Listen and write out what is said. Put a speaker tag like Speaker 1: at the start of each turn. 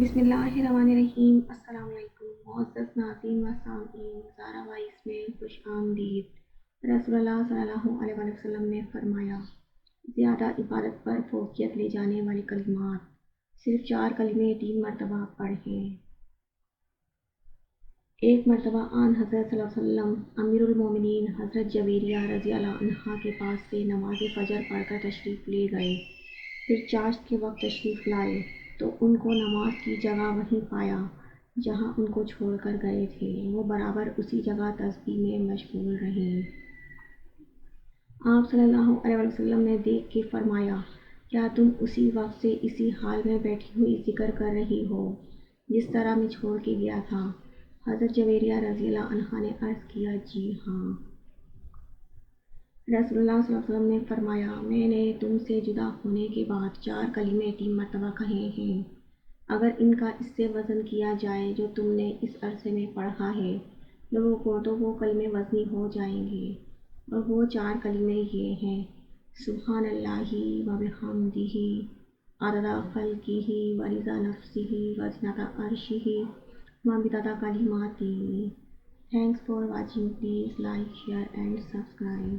Speaker 1: بسم اللہ الرحمن الرحیم۔ السلام علیکم معزز ناظرین و سامعین، زارا وائس میں خوش آمدید۔ رسول اللہ صلی اللہ علیہ وآلہ وسلم نے فرمایا، زیادہ عبادت پر فوقیت لے جانے والے کلمات، صرف 4 کلمے 3 مرتبہ پڑھیں۔ ایک مرتبہ آن حضرت صلی اللہ علیہ وسلم امیر المومنین حضرت جویریہ رضی اللہ عنہا کے پاس سے نماز فجر پڑھ کر تشریف لے گئے۔ پھر چاشت کے وقت تشریف لائے تو ان کو نماز کی جگہ وہیں پایا جہاں ان کو چھوڑ کر گئے تھے۔ وہ برابر اسی جگہ تسبیح میں مشغول رہیں۔ آپ صلی اللہ علیہ وسلم نے دیکھ کے فرمایا، کیا تم اسی وقت سے اسی حال میں بیٹھی ہوئی ذکر کر رہی ہو جس طرح میں چھوڑ کے گیا تھا؟ حضرت جویریہ رضی اللہ عنہا نے عرض کیا، جی ہاں۔ رسول اللہ صلی اللہ علیہ وسلم نے فرمایا، میں نے تم سے جدا ہونے کے بعد 4 کلمے 3 مرتبہ کہے ہیں۔ اگر ان کا اس سے وزن کیا جائے جو تم نے اس عرصے میں پڑھا ہے لوگوں کو، تو وہ کلمے وزنی ہو جائیں گے، اور وہ 4 کلمے یہ ہیں: سبحان اللہ و بحمدہ، عدد خلقہ و رضا نفسہ و زنۃ عرشہ و مداد کلماتہ۔ Thanks for watching. Please like, share and subscribe.